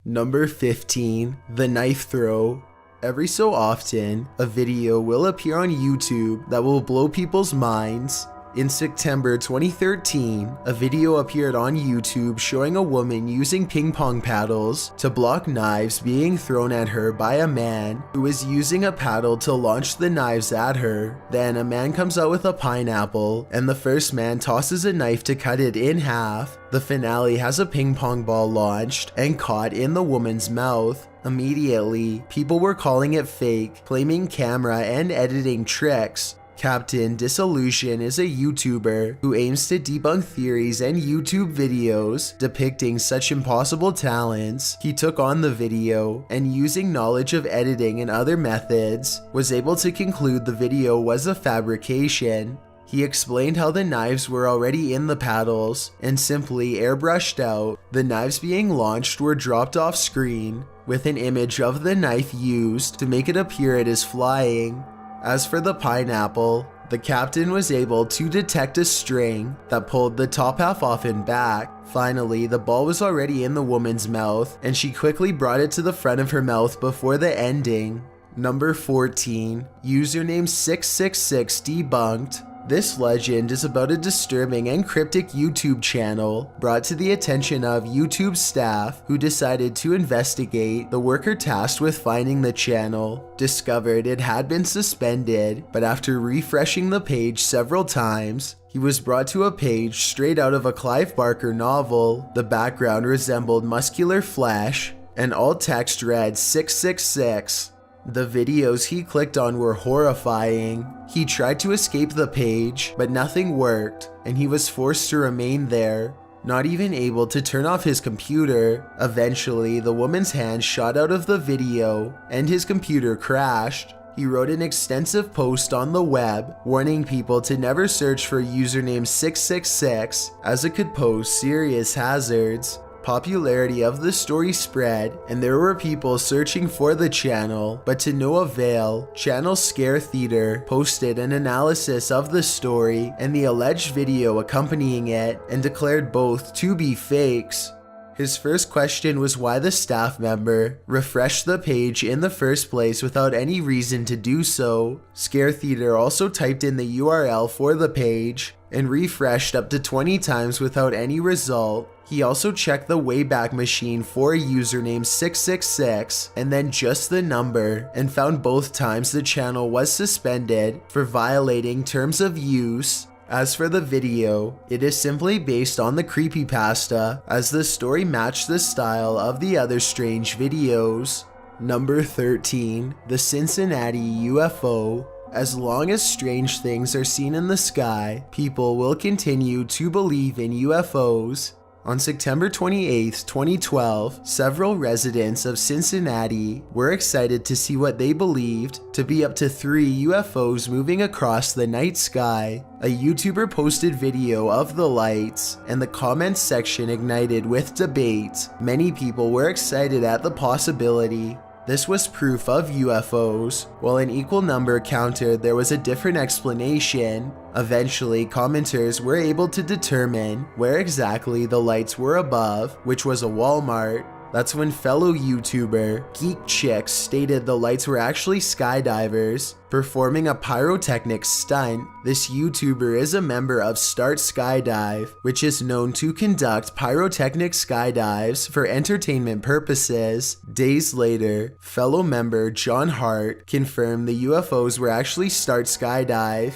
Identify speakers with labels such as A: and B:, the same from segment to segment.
A: Number 15. The knife throw. Every so often, a video will appear on YouTube that will blow people's minds. In September 2013, a video appeared on YouTube showing a woman using ping pong paddles to block knives being thrown at her by a man who was using a paddle to launch the knives at her. Then a man comes out with a pineapple, and the first man tosses a knife to cut it in half. The finale has a ping pong ball launched and caught in the woman's mouth. Immediately, people were calling it fake, claiming camera and editing tricks. Captain Disillusion is a YouTuber who aims to debunk theories and YouTube videos depicting such impossible talents. He took on the video and, using knowledge of editing and other methods, was able to conclude the video was a fabrication. He explained how the knives were already in the paddles and simply airbrushed out. The knives being launched were dropped off screen, with an image of the knife used to make it appear it is flying. As for the pineapple, the captain was able to detect a string that pulled the top half off and back. Finally, the ball was already in the woman's mouth, and she quickly brought it to the front of her mouth before the ending. Number 14. Username 666 debunked. This legend is about a disturbing and cryptic YouTube channel brought to the attention of YouTube staff who decided to investigate. The worker tasked with finding the channel discovered it had been suspended, but after refreshing the page several times, he was brought to a page straight out of a Clive Barker novel. The background resembled muscular flesh, and all text read 666. The videos he clicked on were horrifying. He tried to escape the page, but nothing worked, and he was forced to remain there, not even able to turn off his computer. Eventually, the woman's hand shot out of the video, and his computer crashed. He wrote an extensive post on the web, warning people to never search for username 666, as it could pose serious hazards. Popularity of the story spread, and there were people searching for the channel, but to no avail. Channel Scare Theater posted an analysis of the story and the alleged video accompanying it, and declared both to be fakes. His first question was why the staff member refreshed the page in the first place without any reason to do so. Scare Theater also typed in the URL for the page and refreshed up to 20 times without any result. He also checked the Wayback Machine for username 666 and then just the number, and found both times the channel was suspended for violating terms of use. As for the video, it is simply based on the creepypasta, as the story matched the style of the other strange videos. Number 13. The Cincinnati UFO. As long as strange things are seen in the sky, people will continue to believe in UFOs. On September 28, 2012, several residents of Cincinnati were excited to see what they believed to be up to 3 UFOs moving across the night sky. A YouTuber posted video of the lights, and the comments section ignited with debate. Many people were excited at the possibility. This was proof of UFOs, while an equal number countered there was a different explanation. Eventually, commenters were able to determine where exactly the lights were above, which was a Wal-Mart. That's when fellow YouTuber Geek Chicks stated the lights were actually skydivers performing a pyrotechnic stunt. This YouTuber is a member of Start Skydive, which is known to conduct pyrotechnic skydives for entertainment purposes. Days later, fellow member John Hart confirmed the UFOs were actually Start Skydive.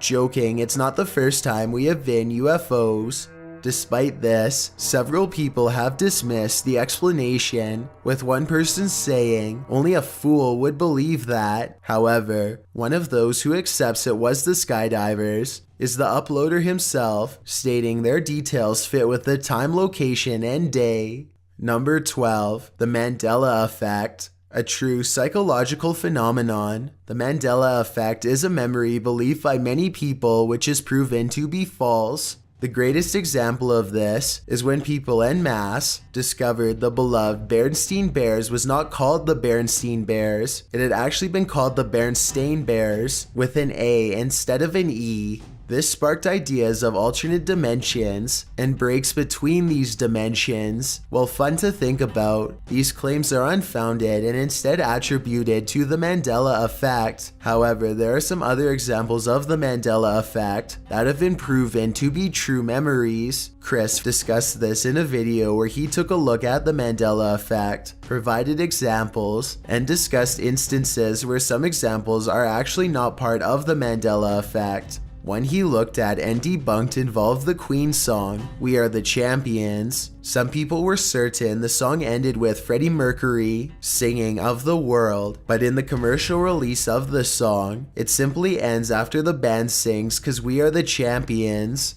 A: Joking, it's not the first time we have been UFOs. Despite this, several people have dismissed the explanation, with one person saying only a fool would believe that. However, one of those who accepts it was the skydivers is the uploader himself, stating their details fit with the time, location, and day. Number 12. The Mandela Effect. A true psychological phenomenon. The Mandela Effect is a memory believed by many people which is proven to be false. The greatest example of this is when people en masse discovered the beloved Berenstain Bears was not called the Berenstain Bears. It had actually been called the Berenstain Bears with an A instead of an E. This sparked ideas of alternate dimensions and breaks between these dimensions. While fun to think about, these claims are unfounded and instead attributed to the Mandela effect. However, there are some other examples of the Mandela effect that have been proven to be true memories. Chris discussed this in a video where he took a look at the Mandela effect, provided examples, and discussed instances where some examples are actually not part of the Mandela effect. One he looked at and debunked involved the Queen song, "We Are the Champions." Some people were certain the song ended with Freddie Mercury singing "Of the World," but in the commercial release of the song, it simply ends after the band sings "'Cause we are the champions."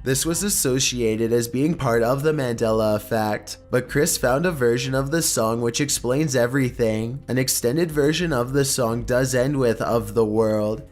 A: This was associated as being part of the Mandela effect, but Chris found a version of the song which explains everything. An extended version of the song does end with "Of the World."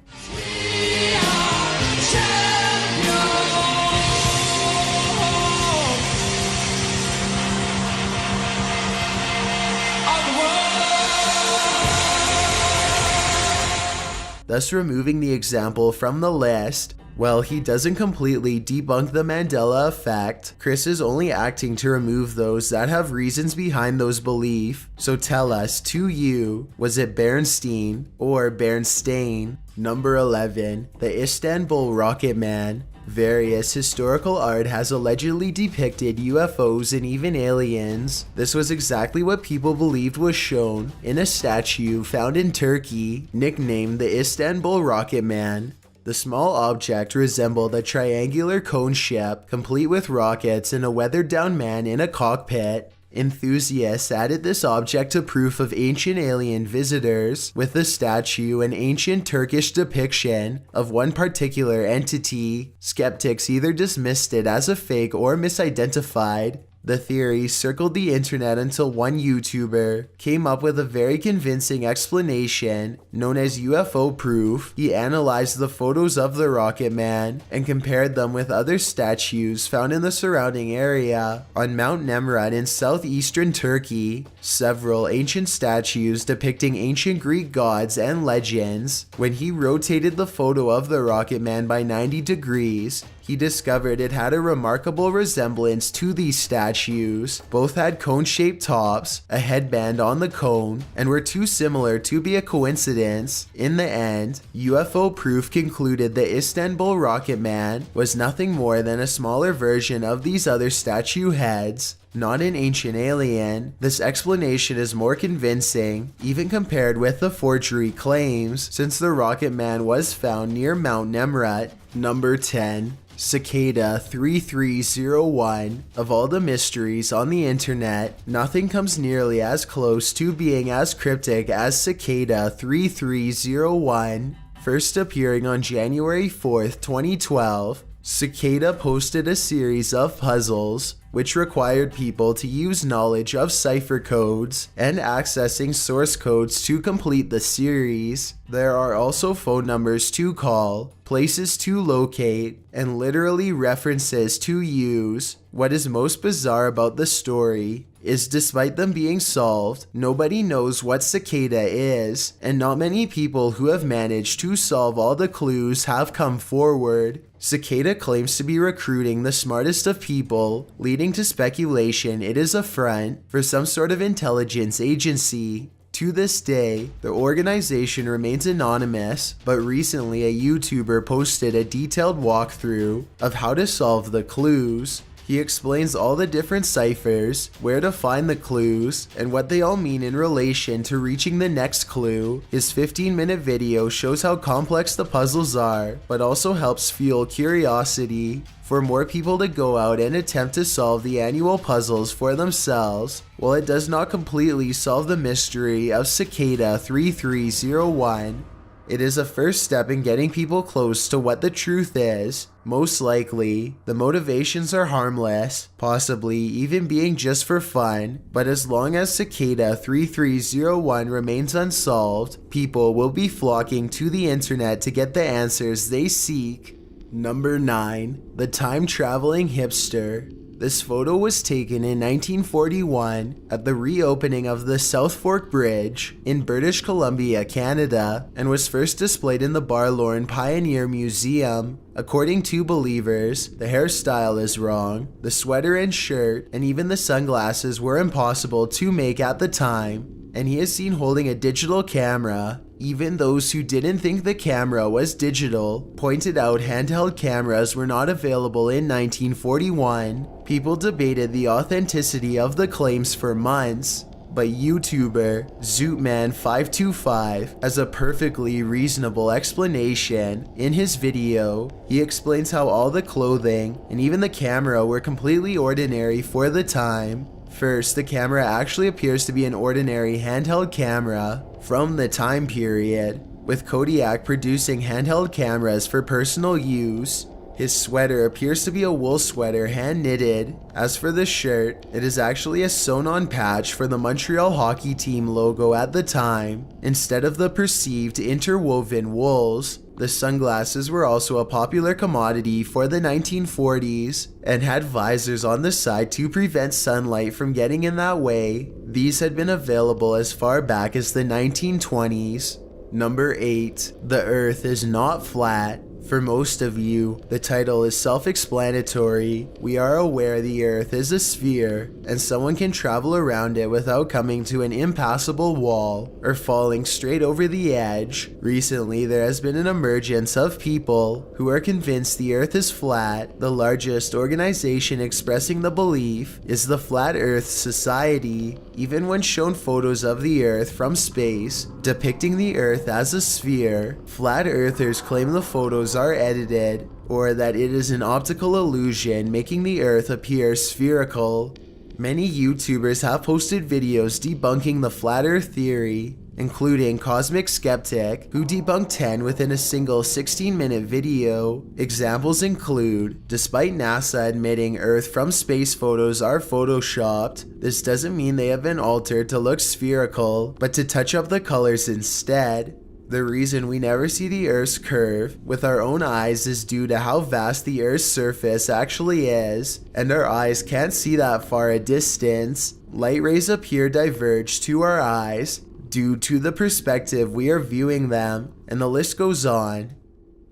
A: Thus removing the example from the list. While he doesn't completely debunk the Mandela effect, Chris is only acting to remove those that have reasons behind those beliefs. So tell us, to you, was it Bernstein or Bernstein? Number 11. The Istanbul Rocket Man. Various historical art has allegedly depicted UFOs and even aliens. This was exactly what people believed was shown in a statue found in Turkey, nicknamed the Istanbul Rocket Man. The small object resembled a triangular cone ship, complete with rockets and a weathered-down man in a cockpit. Enthusiasts added this object to proof of ancient alien visitors, with the statue an ancient Turkish depiction of one particular entity. Skeptics either dismissed it as a fake or misidentified. The theory circled the internet until one YouTuber came up with a very convincing explanation known as UFO proof. He analyzed the photos of the Rocket Man and compared them with other statues found in the surrounding area. On Mount Nemrut in southeastern Turkey, several ancient statues depicting ancient Greek gods and legends. When he rotated the photo of the Rocket Man by 90 degrees, he discovered it had a remarkable resemblance to these statues. Both had cone-shaped tops, a headband on the cone, and were too similar to be a coincidence. In the end, UFO proof concluded the Istanbul Rocket Man was nothing more than a smaller version of these other statue heads, not an ancient alien. This explanation is more convincing, even compared with the forgery claims, since the Rocket Man was found near Mount Nemrut. Number 10. Cicada 3301. Of all the mysteries on the internet, nothing comes nearly as close to being as cryptic as Cicada 3301. First appearing on January 4th, 2012, Cicada posted a series of puzzles which required people to use knowledge of cipher codes and accessing source codes to complete the series. There are also phone numbers to call, places to locate, and literally references to use. What is most bizarre about the story is despite them being solved, nobody knows what Cicada is, and not many people who have managed to solve all the clues have come forward. Cicada claims to be recruiting the smartest of people, leading to speculation it is a front for some sort of intelligence agency. To this day, the organization remains anonymous, but recently a YouTuber posted a detailed walkthrough of how to solve the clues. He explains all the different ciphers, where to find the clues, and what they all mean in relation to reaching the next clue. His 15-minute video shows how complex the puzzles are, but also helps fuel curiosity for more people to go out and attempt to solve the annual puzzles for themselves. While it does not completely solve the mystery of Cicada 3301, it is a first step in getting people close to what the truth is. Most likely, the motivations are harmless, possibly even being just for fun, but as long as Cicada 3301 remains unsolved, people will be flocking to the internet to get the answers they seek. Number 9. The Time-Traveling Hipster. This photo was taken in 1941 at the reopening of the South Fork Bridge in British Columbia, Canada, and was first displayed in the Barlorn Pioneer Museum. According to believers, the hairstyle is wrong, the sweater and shirt, and even the sunglasses were impossible to make at the time, and he is seen holding a digital camera. Even those who didn't think the camera was digital pointed out handheld cameras were not available in 1941. People debated the authenticity of the claims for months, but YouTuber Zootman525 has a perfectly reasonable explanation. In his video, he explains how all the clothing and even the camera were completely ordinary for the time. First, the camera actually appears to be an ordinary handheld camera from the time period, with Kodiak producing handheld cameras for personal use. His sweater appears to be a wool sweater hand knitted. As for the shirt, it is actually a sewn-on patch for the Montreal hockey team logo at the time, instead of the perceived interwoven wools. The sunglasses were also a popular commodity for the 1940s and had visors on the side to prevent sunlight from getting in that way. These had been available as far back as the 1920s. Number 8. The Earth is not flat. For most of you, the title is self-explanatory. We are aware the Earth is a sphere, and someone can travel around it without coming to an impassable wall or falling straight over the edge. Recently, there has been an emergence of people who are convinced the Earth is flat. The largest organization expressing the belief is the Flat Earth Society. Even when shown photos of the Earth from space depicting the Earth as a sphere, flat earthers claim the photos are edited or that it is an optical illusion making the Earth appear spherical. Many YouTubers have posted videos debunking the flat Earth theory, including Cosmic Skeptic, who debunked 10 within a single 16-minute video. Examples include, despite NASA admitting Earth from space photos are photoshopped, this doesn't mean they have been altered to look spherical, but to touch up the colors instead. The reason we never see the Earth's curve with our own eyes is due to how vast the Earth's surface actually is, and our eyes can't see that far a distance. Light rays appear diverged to our eyes due to the perspective we are viewing them, and the list goes on.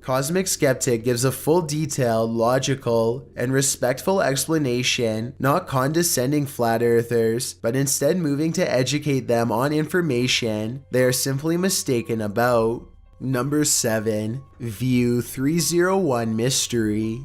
A: Cosmic Skeptic gives a full, detailed, logical, and respectful explanation, not condescending flat earthers, but instead moving to educate them on information they are simply mistaken about. Number 7. View 301 Mystery.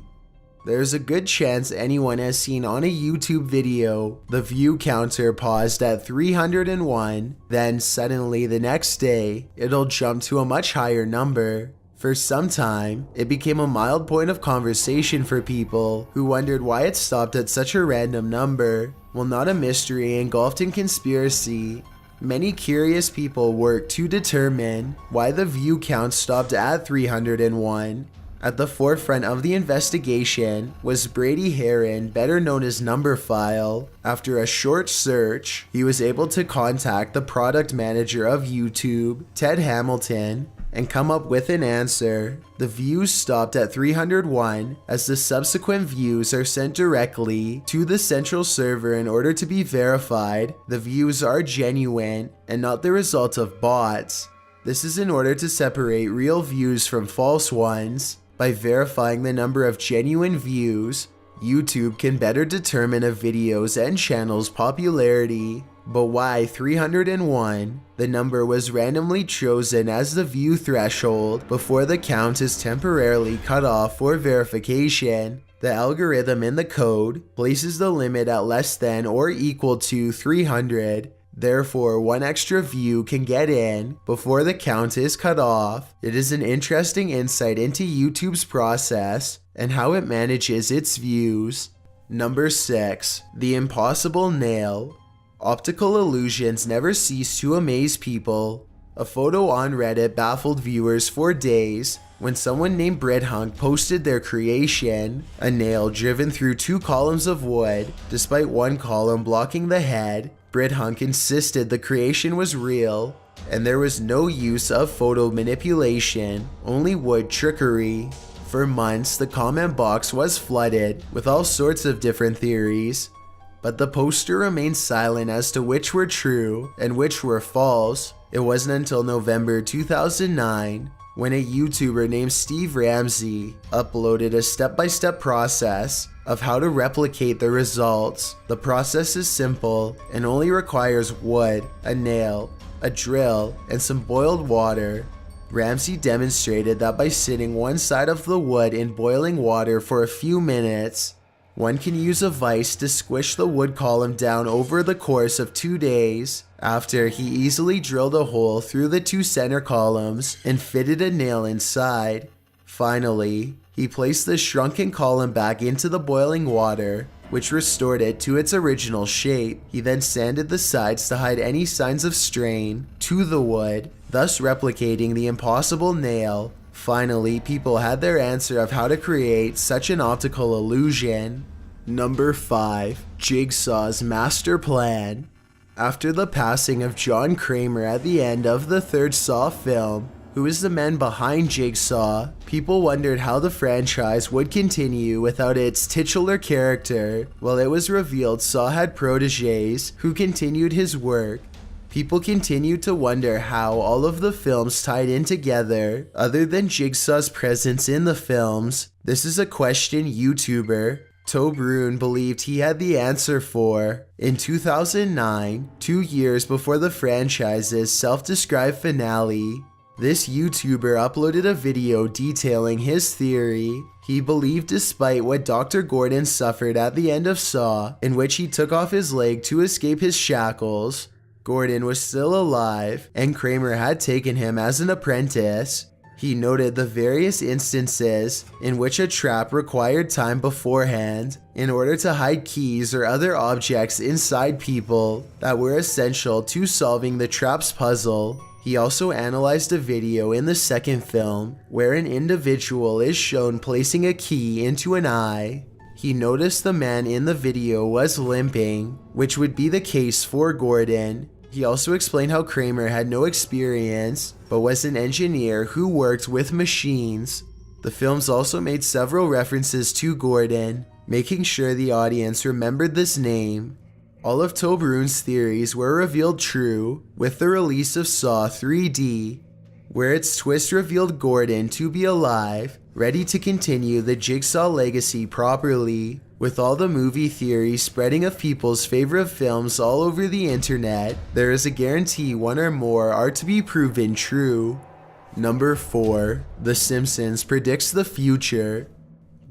A: There's a good chance anyone has seen on a YouTube video the view counter paused at 301, then suddenly the next day, it'll jump to a much higher number. For some time, it became a mild point of conversation for people who wondered why it stopped at such a random number. While not a mystery engulfed in conspiracy, many curious people worked to determine why the view count stopped at 301. At the forefront of the investigation was Brady Heron, better known as Numberphile. After a short search, he was able to contact the product manager of YouTube, Ted Hamilton, and come up with an answer. The views stopped at 301 as the subsequent views are sent directly to the central server in order to be verified. The views are genuine and not the result of bots. This is in order to separate real views from false ones. By verifying the number of genuine views, YouTube can better determine a video's and channel's popularity. But why 301? The number was randomly chosen as the view threshold before the count is temporarily cut off for verification. The algorithm in the code places the limit at less than or equal to 300. Therefore, one extra view can get in before the count is cut off. It is an interesting insight into YouTube's process and how it manages its views. Number 6. The Impossible Nail. Optical illusions never cease to amaze people. A photo on Reddit baffled viewers for days when someone named Bridhunk posted their creation, a nail driven through 2 columns of wood. Despite one column blocking the head, Bridhunk insisted the creation was real, and there was no use of photo manipulation, only wood trickery. for months, the comment box was flooded with all sorts of different theories, but the poster remained silent as to which were true and which were false. It wasn't until November 2009 when a YouTuber named Steve Ramsey uploaded a step-by-step process of how to replicate the results. The process is simple and only requires wood, a nail, a drill, and some boiled water. Ramsey demonstrated that by sitting one side of the wood in boiling water for a few minutes, one can use a vise to squish the wood column down over the course of 2 days. After, he easily drilled a hole through the 2 center columns and fitted a nail inside. Finally, he placed the shrunken column back into the boiling water, which restored it to its original shape. He then sanded the sides to hide any signs of strain to the wood, thus replicating the impossible nail. Finally, people had their answer of how to create such an optical illusion. Number 5. Jigsaw's master plan. After the passing of John Kramer at the end of the 3rd Saw film, who is the man behind Jigsaw, people wondered how the franchise would continue without its titular character. While it was revealed Saw had proteges who continued his work, people continued to wonder how all of the films tied in together, other than Jigsaw's presence in the films. This is a question YouTuber Tobroon believed he had the answer for. In 2009, 2 years before the franchise's self-described finale, this YouTuber uploaded a video detailing his theory. He believed despite what Dr. Gordon suffered at the end of Saw, in which he took off his leg to escape his shackles, Gordon was still alive and Kramer had taken him as an apprentice. He noted the various instances in which a trap required time beforehand in order to hide keys or other objects inside people that were essential to solving the trap's puzzle. He also analyzed a video in the 2nd film where an individual is shown placing a key into an eye. He noticed the man in the video was limping, which would be the case for Gordon. He also explained how Kramer had no experience, but was an engineer who worked with machines. The films also made several references to Gordon, making sure the audience remembered this name. All of Tobroon's theories were revealed true with the release of Saw 3D, where its twist revealed Gordon to be alive, ready to continue the Jigsaw legacy properly. With all the movie theories spreading of people's favorite films all over the internet, there is a guarantee one or more are to be proven true. Number 4. The Simpsons predicts the future.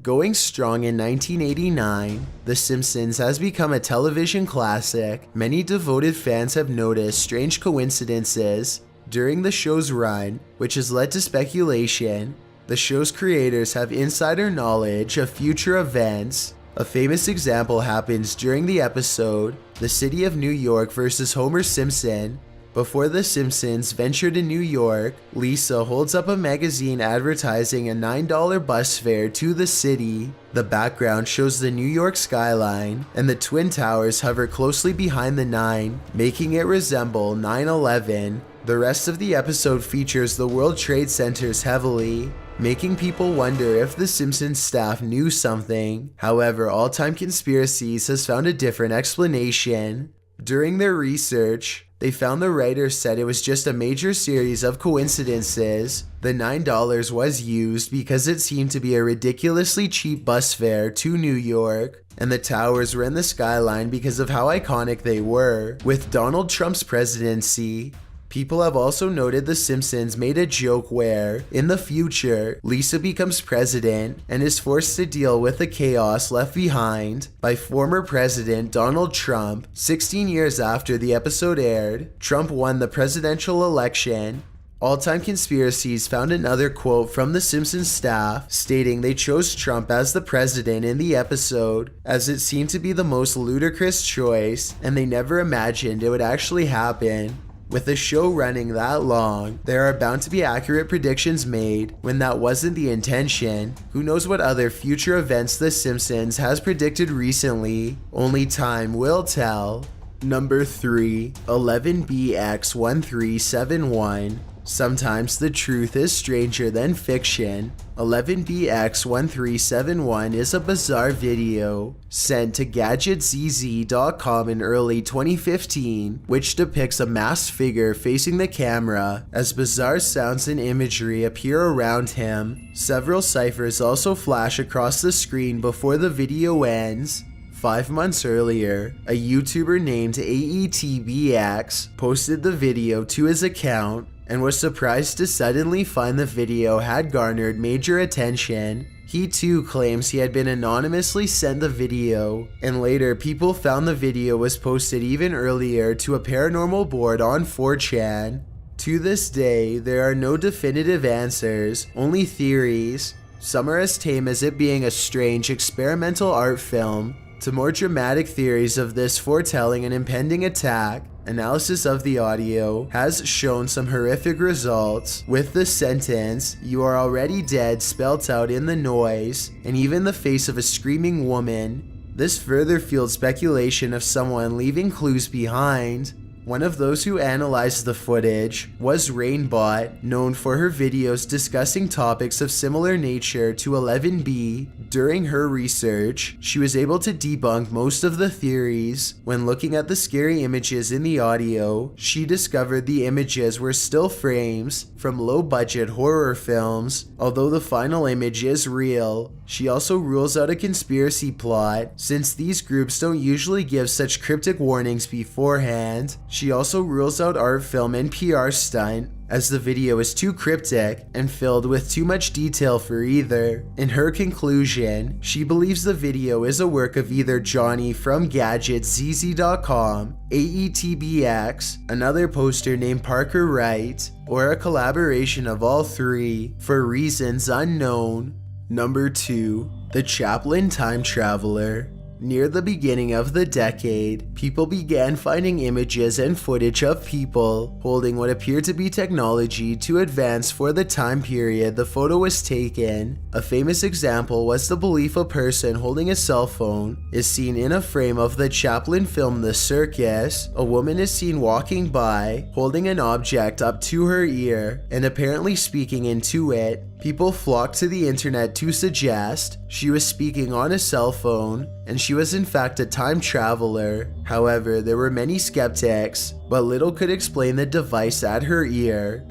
A: Going strong in 1989, The Simpsons has become a television classic. Many devoted fans have noticed strange coincidences during the show's run, which has led to speculation. The show's creators have insider knowledge of future events. A famous example happens during the episode, The City of New York vs. Homer Simpson. Before The Simpsons venture to New York, Lisa holds up a magazine advertising a $9 bus fare to the city. The background shows the New York skyline, and the Twin Towers hover closely behind the 9, making it resemble 9/11. The rest of the episode features the World Trade Centers heavily, making people wonder if the Simpsons staff knew something. However, All Time Conspiracies has found a different explanation. During their research, they found the writers said it was just a major series of coincidences. The $9 was used because it seemed to be a ridiculously cheap bus fare to New York, and the towers were in the skyline because of how iconic they were. With Donald Trump's presidency, people have also noted The Simpsons made a joke where, in the future, Lisa becomes president and is forced to deal with the chaos left behind by former President Donald Trump. 16 years after the episode aired, Trump won the presidential election. All Time Conspiracies found another quote from the Simpsons staff stating they chose Trump as the president in the episode as it seemed to be the most ludicrous choice and they never imagined it would actually happen. With the show running that long, there are bound to be accurate predictions made when that wasn't the intention. Who knows what other future events The Simpsons has predicted recently? Only time will tell. Number 3. 11BX1371. Sometimes the truth is stranger than fiction. 11BX1371 is a bizarre video sent to GadgetZZ.com in early 2015, which depicts a masked figure facing the camera as bizarre sounds and imagery appear around him. Several ciphers also flash across the screen before the video ends. 5 months earlier, a YouTuber named AETBX posted the video to his account and was surprised to suddenly find the video had garnered major attention. He too claims he had been anonymously sent the video, and later people found the video was posted even earlier to a paranormal board on 4chan. To this day, there are no definitive answers, only theories. Some are as tame as it being a strange experimental art film, to more dramatic theories of this foretelling an impending attack. Analysis of the audio has shown some horrific results, with the sentence, "You are already dead," spelt out in the noise, and even the face of a screaming woman. This further fueled speculation of someone leaving clues behind. One of those who analyzed the footage was Rainbot, known for her videos discussing topics of similar nature to 11B. During her research, she was able to debunk most of the theories. When looking at the scary images in the audio, she discovered the images were still frames from low-budget horror films, although the final image is real. She also rules out a conspiracy plot, since these groups don't usually give such cryptic warnings beforehand. She also rules out art film and PR stunt, as the video is too cryptic and filled with too much detail for either. In her conclusion, she believes the video is a work of either Johnny from GadgetZZ.com, AETBX, another poster named Parker Wright, or a collaboration of all three, for reasons unknown. Number 2. The Chaplin Time Traveler. Near the beginning of the decade, people began finding images and footage of people holding what appeared to be technology too advanced for the time period the photo was taken. A famous example was the belief a person holding a cell phone is seen in a frame of the Chaplin film The Circus. A woman is seen walking by, holding an object up to her ear and apparently speaking into it. People flocked to the internet to suggest she was speaking on a cell phone, and she was in fact a time traveler. However, there were many skeptics, but little could explain the device at her ear.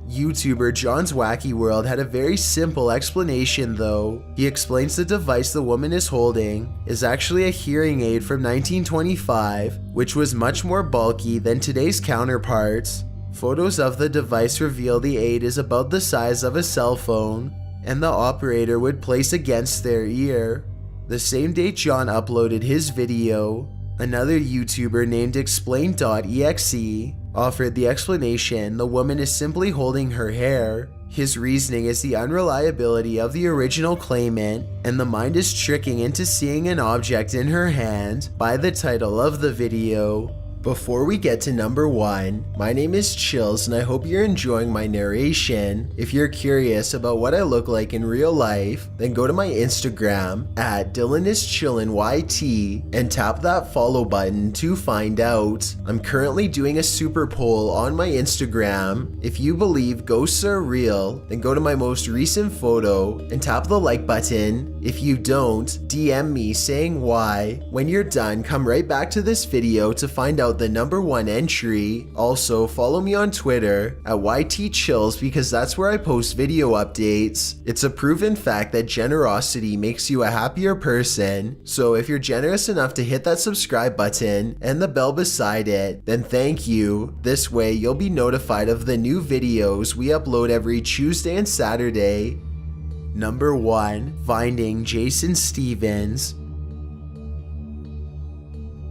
A: YouTuber John's Wacky World had a very simple explanation though. He explains the device the woman is holding is actually a hearing aid from 1925, which was much more bulky than today's counterparts. Photos of the device reveal the aid is about the size of a cell phone, and the operator would place against their ear. The same day John uploaded his video, another YouTuber named Explain.exe offered the explanation the woman is simply holding her hair. His reasoning is the unreliability of the original claimant, and the mind is tricking into seeing an object in her hand by the title of the video. Before we get to number 1, my name is Chills and I hope you're enjoying my narration. If you're curious about what I look like in real life, then go to my Instagram at DylanIsChillinYT and tap that follow button to find out. I'm currently doing a super poll on my Instagram. If you believe ghosts are real, then go to my most recent photo and tap the like button. If you don't, DM me saying why. When you're done, come right back to this video to find out the number 1 entry. Also, follow me on Twitter at YTChills because that's where I post video updates. It's a proven fact that generosity makes you a happier person. So if you're generous enough to hit that subscribe button and the bell beside it, then thank you. This way you'll be notified of the new videos we upload every Tuesday and Saturday. Number 1. Finding Jason Stevens.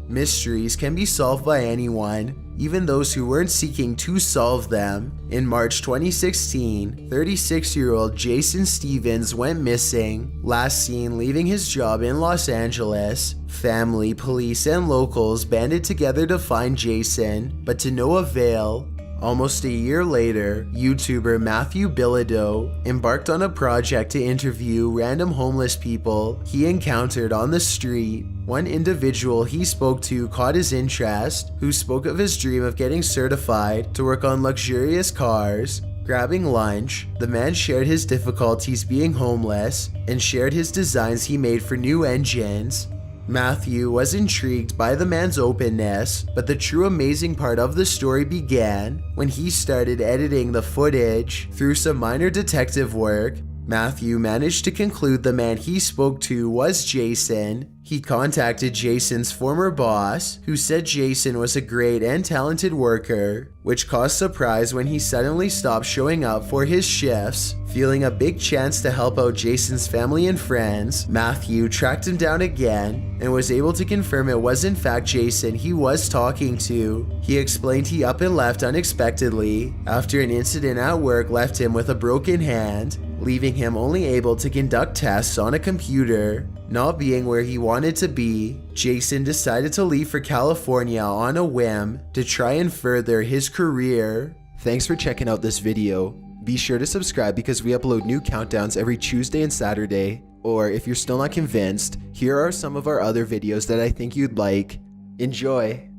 A: Mysteries can be solved by anyone, even those who weren't seeking to solve them. In March 2016, 36-year-old Jason Stevens went missing, last seen leaving his job in Los Angeles. Family, police, and locals banded together to find Jason, but to no avail. Almost a year later, YouTuber Matthew Bilodeau embarked on a project to interview random homeless people he encountered on the street. One individual he spoke to caught his interest, who spoke of his dream of getting certified to work on luxurious cars. Grabbing lunch, the man shared his difficulties being homeless and shared his designs he made for new engines. Matthew was intrigued by the man's openness, but the true amazing part of the story began when he started editing the footage. Through some minor detective work, Matthew managed to conclude the man he spoke to was Jason. He contacted Jason's former boss, who said Jason was a great and talented worker, which caused surprise when he suddenly stopped showing up for his shifts. Feeling a big chance to help out Jason's family and friends, Matthew tracked him down again and was able to confirm it was in fact Jason he was talking to. He explained he up and left unexpectedly after an incident at work left him with a broken hand, leaving him only able to conduct tests on a computer. Not being where he wanted to be, Jason decided to leave for California on a whim to try and further his career. Thanks for checking out this video. Be sure to subscribe because we upload new countdowns every Tuesday and Saturday. Or if you're still not convinced, here are some of our other videos that I think you'd like. Enjoy!